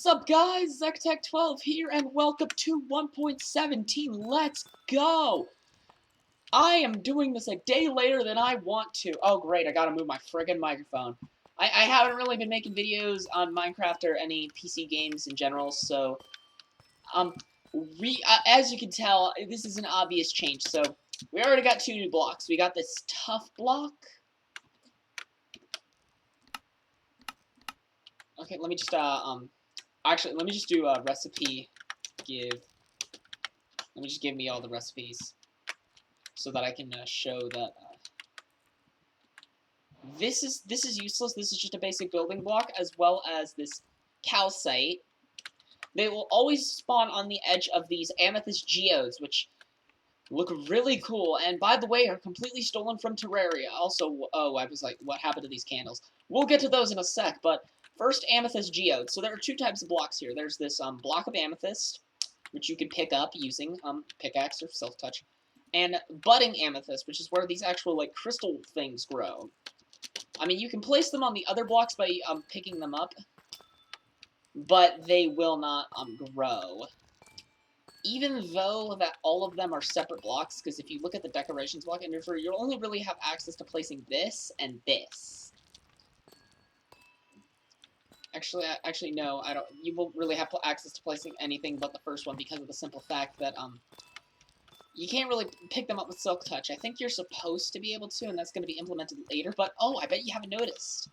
Sup guys, ZecTech12 here and welcome to 1.17, let's go! I am doing this a day later than I want to. Oh great, I gotta move my friggin' microphone. I haven't really been making videos on Minecraft or any PC games in general, so, as you can tell, this is an obvious change, so, we already got two new blocks. We got this tough block. Okay, let me just, actually, let me just do a recipe give. Let me just give me all the recipes so that I can show that this is useless. This is just a basic building block, as well as this calcite. They will always spawn on the edge of these amethyst geodes, which look really cool, and by the way, are completely stolen from Terraria. Also, oh, I was like, what happened to these candles? We'll get to those in a sec, but first, amethyst geodes. So there are two types of blocks here. There's this block of amethyst, which you can pick up using pickaxe or self-touch, and budding amethyst, which is where these actual like crystal things grow. I mean, you can place them on the other blocks by picking them up, but they will not grow. Even though that all of them are separate blocks, because if you look at the decorations block inventory, you'll only really have access to placing this and this. Actually, no, I don't. You won't really have access to placing anything but the first one because of the simple fact that you can't really pick them up with Silk Touch. I think you're supposed to be able to, and that's going to be implemented later. But oh, I bet you haven't noticed.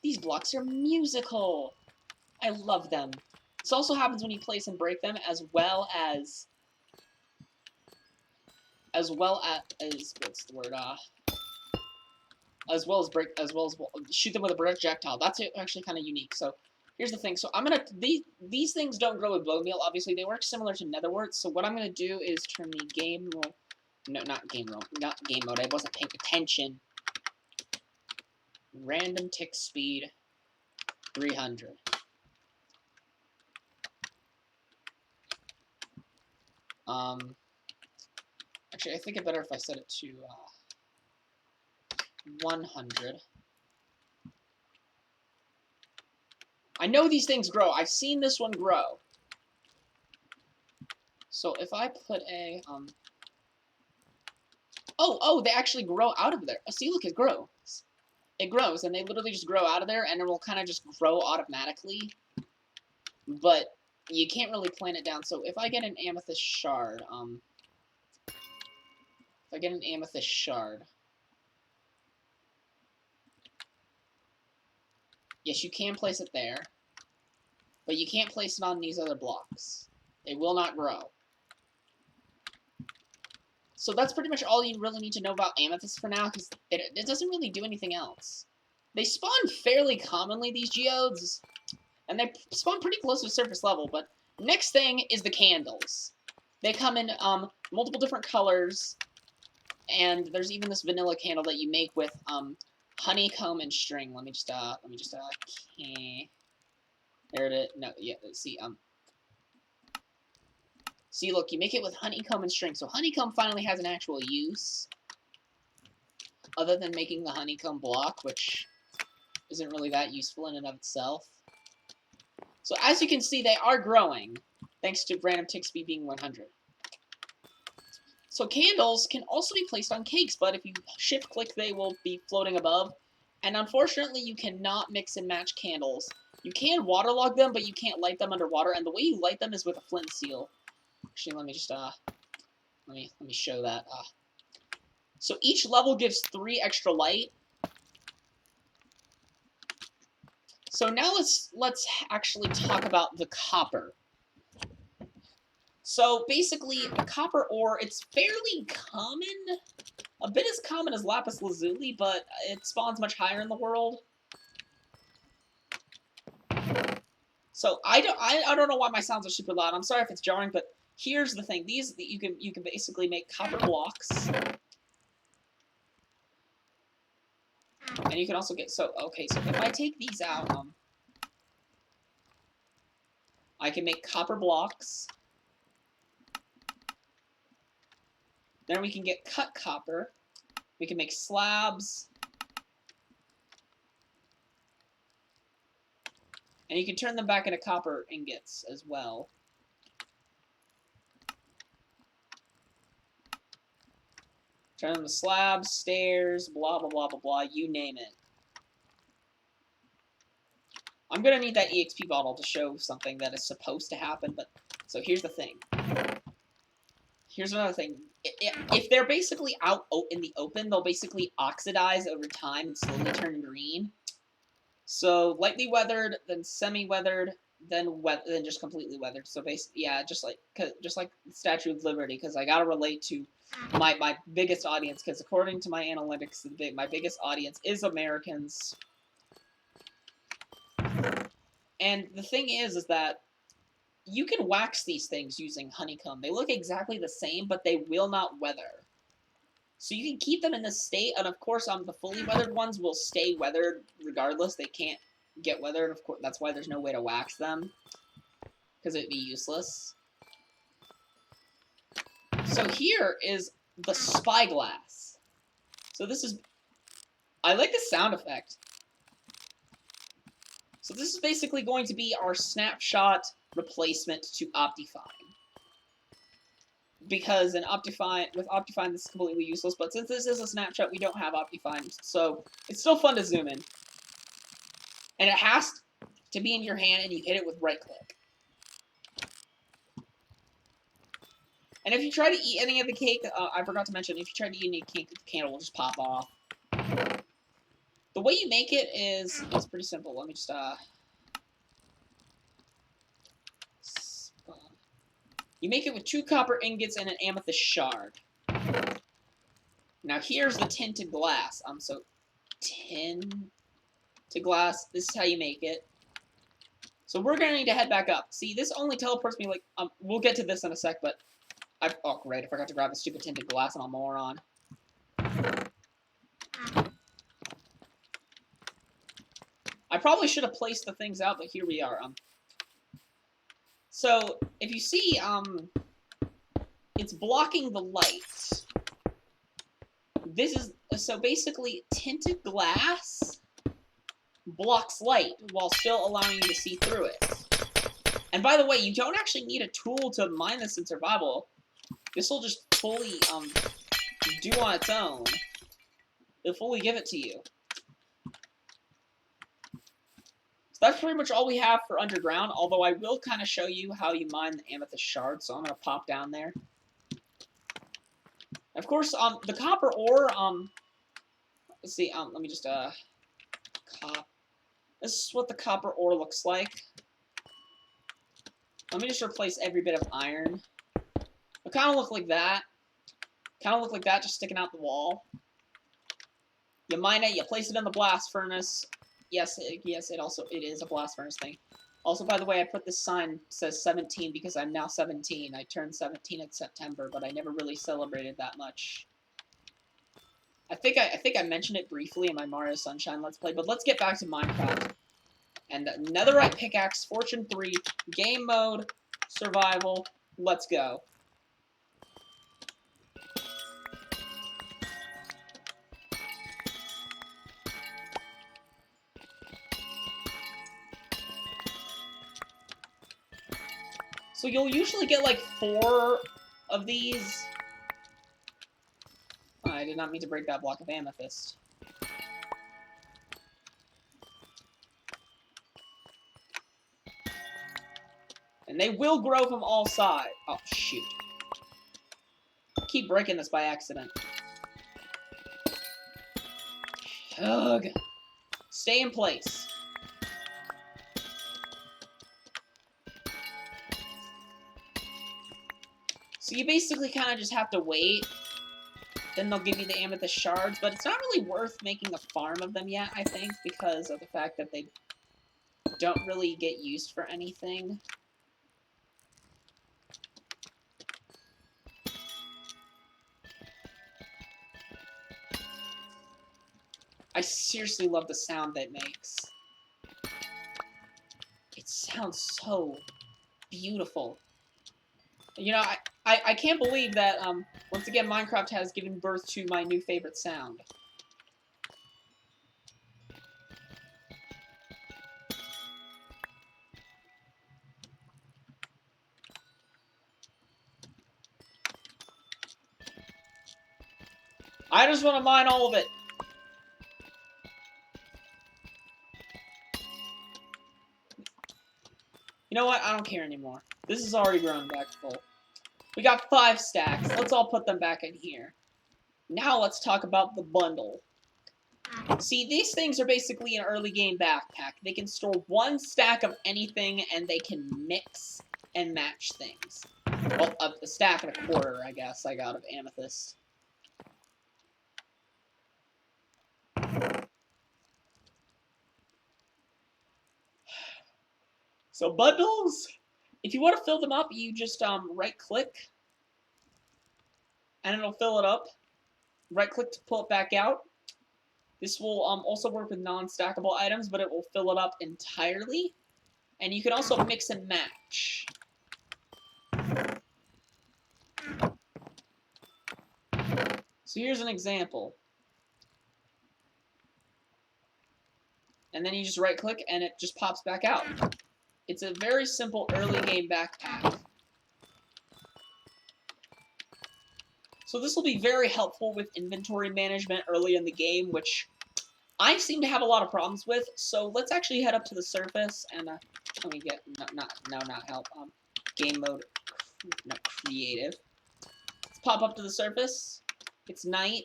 These blocks are musical. I love them. This also happens when you place and break them, as well as what's the word? As well as shoot them with a projectile. That's actually kind of unique. So here's the thing. So I'm gonna these things don't grow with bone meal. Obviously, they work similar to netherwort. So what I'm gonna do is turn the game mode. No, not game mode. I wasn't paying attention. Random tick speed 300. Actually, I think it's better if I set it to 100. I know these things grow. I've seen this one grow. So if I put a oh, they actually grow out of there. Oh, see, look, it grows. It grows, and they literally just grow out of there, and it will kind of just grow automatically. But you can't really plant it down. So if I get an amethyst shard, yes, you can place it there, but you can't place it on these other blocks. They will not grow. So that's pretty much all you really need to know about amethyst for now, because it doesn't really do anything else. They spawn fairly commonly, these geodes, and they spawn pretty close to surface level, but next thing is the candles. They come in multiple different colors, and there's even this vanilla candle that you make with honeycomb and string. Let me just okay. There it is. No, yeah, see, look, you make it with honeycomb and string. So honeycomb finally has an actual use, other than making the honeycomb block, which isn't really that useful in and of itself. So as you can see, they are growing, thanks to random tick speed being 100. So candles can also be placed on cakes, but if you shift-click, they will be floating above. And unfortunately, you cannot mix and match candles. You can waterlog them, but you can't light them underwater, and the way you light them is with a flint seal. Actually, let me just, let me show that. So each level gives 3 extra light. So now let's actually talk about the copper. So basically, the copper ore, it's fairly common. A bit as common as lapis lazuli, but it spawns much higher in the world. So I don't know why my sounds are super loud. I'm sorry if it's jarring, but here's the thing. These you can basically make copper blocks. And you can also get so if I take these out, I can make copper blocks. Then we can get cut copper. We can make slabs. And you can turn them back into copper ingots as well. Turn them to slabs, stairs, blah, blah, blah, blah, blah, you name it. I'm going to need that EXP bottle to show something that is supposed to happen, but... So here's the thing. Here's another thing. If they're basically out in the open, they'll basically oxidize over time and slowly turn green. So lightly weathered, then semi-weathered, then just completely weathered. So basically, yeah, just like the Statue of Liberty, because I gotta relate to my biggest audience. Because according to my analytics, my biggest audience is Americans. And the thing is that you can wax these things using honeycomb. They look exactly the same, but they will not weather. So you can keep them in this state, and of course, the fully weathered ones will stay weathered regardless. They can't get weathered. Of course, that's why there's no way to wax them, because it'd be useless. So here is the spyglass. So this is... I like the sound effect. So this is basically going to be our snapshot replacement to Optifine. Because with Optifine this is completely useless, but since this is a snapshot, we don't have Optifine, so it's still fun to zoom in. And it has to be in your hand, and you hit it with right-click. And if you try to eat any of the cake, I forgot to mention, if you try to eat any cake, the candle will just pop off. The way you make it is pretty simple. Let me just, you make it with 2 copper ingots and an amethyst shard. Now here's the tinted glass. So tin to glass. This is how you make it. So we're gonna need to head back up. See, this only teleports me like we'll get to this in a sec, but oh great, I forgot to grab the stupid tinted glass. I'm a moron. I probably should have placed the things out, but here we are. So, if you see, it's blocking the light. This is, so basically, tinted glass blocks light while still allowing you to see through it. And by the way, you don't actually need a tool to mine this in survival. This will just fully, do on its own. It'll fully give it to you. So that's pretty much all we have for underground, although I will kind of show you how you mine the amethyst shard, so I'm going to pop down there. Of course, the copper ore, let's see, let me just, this is what the copper ore looks like. Let me just replace every bit of iron. It kind of look like that. Kind of look like that, just sticking out the wall. You mine it, you place it in the blast furnace. Yes, it is a blast furnace thing. Also, by the way, I put this sign that says 17 because I'm now 17. I turned 17 in September, but I never really celebrated that much. I think I mentioned it briefly in my Mario Sunshine Let's Play, but let's get back to Minecraft. And netherite pickaxe, Fortune 3, game mode, survival, let's go. So you'll usually get like 4 of these. Oh, I did not mean to break that block of amethyst. And they will grow from all sides. Oh, shoot. Keep breaking this by accident. Ugh. Stay in place. So you basically kind of just have to wait. Then they'll give you the amethyst shards, but it's not really worth making a farm of them yet, I think, because of the fact that they don't really get used for anything. I seriously love the sound that it makes. It sounds so beautiful. You know, I can't believe that, once again, Minecraft has given birth to my new favorite sound. I just want to mine all of it. You know what? I don't care anymore. This is already grown back full. We got 5 stacks. Let's all put them back in here. Now let's talk about the bundle. See, these things are basically an early game backpack. They can store 1 stack of anything, and they can mix and match things. Well, a stack and a quarter, I guess, I got of Amythist. So bundles, if you want to fill them up, you just right-click, and it'll fill it up. Right-click to pull it back out. This will also work with non-stackable items, but it will fill it up entirely. And you can also mix and match. So here's an example. And then you just right-click, and it just pops back out. It's a very simple early game backpack. So this will be very helpful with inventory management early in the game, which I seem to have a lot of problems with. So let's actually head up to the surface and let me get not help. Game mode, not creative. Let's pop up to the surface. It's night.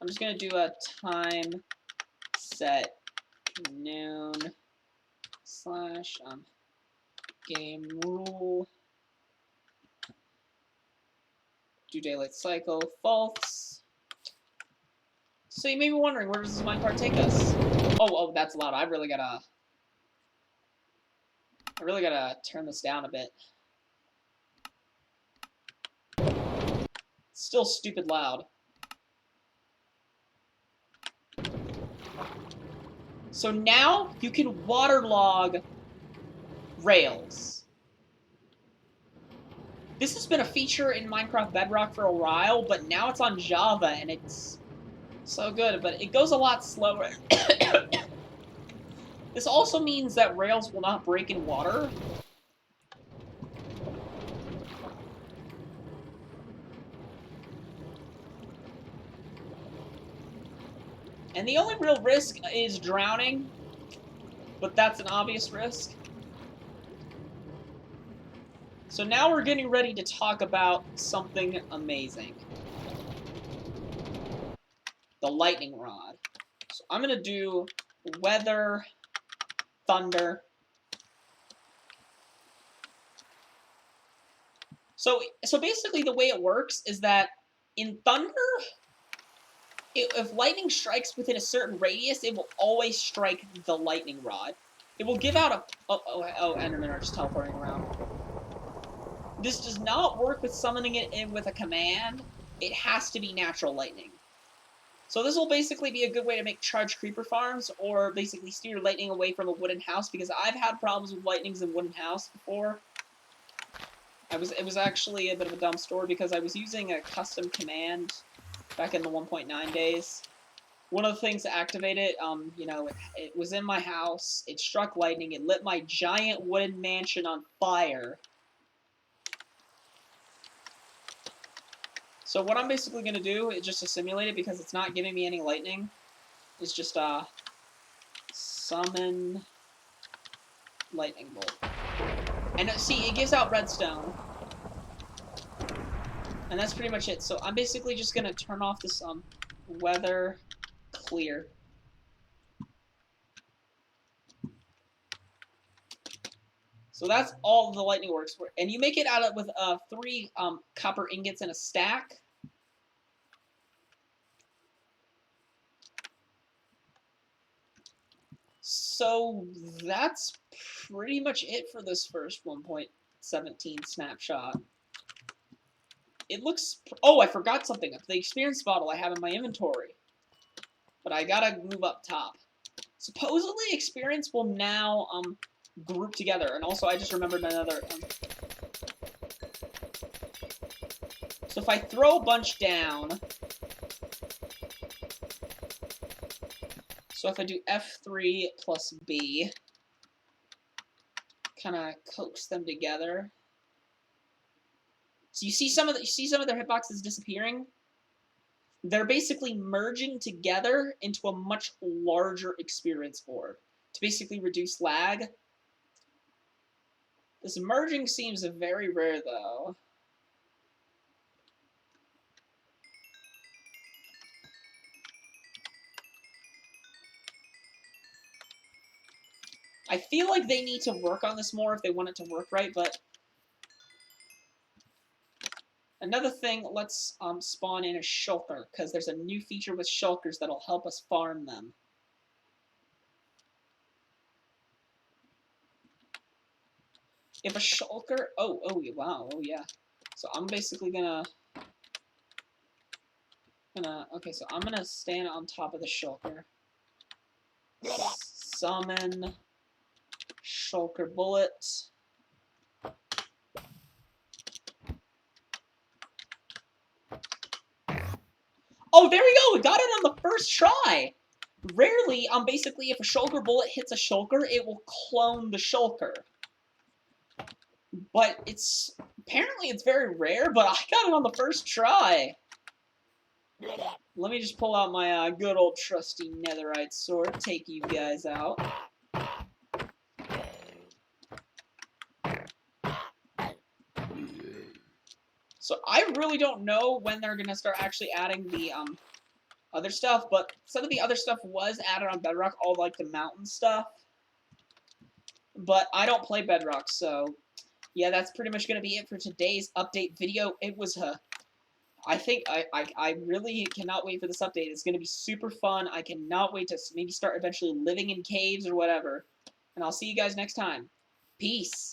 I'm just gonna do a time set noon / game rule. Do daylight cycle false. So you may be wondering, where does this minecart take us? Oh, that's loud. I really gotta turn this down a bit. It's still stupid loud. So now you can waterlog rails. This has been a feature in Minecraft Bedrock for a while, but now it's on Java, and it's so good, but it goes a lot slower. This also means that rails will not break in water. And the only real risk is drowning, but that's an obvious risk. So now we're getting ready to talk about something amazing. The lightning rod. So I'm going to do weather, thunder. So basically the way it works is that in thunder, if lightning strikes within a certain radius, it will always strike the lightning rod. It will give out a... Oh, Endermen are just teleporting around. This does not work with summoning it in with a command. It has to be natural lightning. So this will basically be a good way to make charged creeper farms, or basically steer lightning away from a wooden house, because I've had problems with lightnings in wooden house before. It was actually a bit of a dumb story, because I was using a custom command back in the 1.9 days. One of the things to activate it, you know, it was in my house, it struck lightning, it lit my giant wooden mansion on fire. So what I'm basically going to do, is just to simulate it, because it's not giving me any lightning, is just summon lightning bolt. And see, it gives out redstone. And that's pretty much it. So I'm basically just going to turn off this weather clear. So that's all the lightning works for. And you make it out of with 3 copper ingots in a stack. So that's pretty much it for this first 1.17 snapshot. It looks... Oh, I forgot something. The experience bottle I have in my inventory. But I gotta move up top. Supposedly, experience will now group together. And also, I just remembered another... So if I throw a bunch down... So if I do F3 plus B, kind of coax them together. So you see some of their hitboxes disappearing. they're basically merging together into a much larger experience orb to basically reduce lag. This merging seems very rare, though. I feel like they need to work on this more if they want it to work right, but... Another thing, let's spawn in a shulker, because there's a new feature with shulkers that'll help us farm them. If a shulker... Oh, wow, oh yeah. So I'm basically gonna... Okay, so I'm gonna stand on top of the shulker. Summon... Shulker bullet. Oh, there we go! We got it on the first try! Rarely, basically, if a shulker bullet hits a shulker, it will clone the shulker. But apparently it's very rare, but I got it on the first try. Let me just pull out my good old trusty netherite sword, take you guys out. So I really don't know when they're going to start actually adding the other stuff, but some of the other stuff was added on Bedrock, all like the mountain stuff. But I don't play Bedrock, so yeah, that's pretty much going to be it for today's update video. It was I think I really cannot wait for this update. It's going to be super fun. I cannot wait to maybe start eventually living in caves or whatever. And I'll see you guys next time. Peace.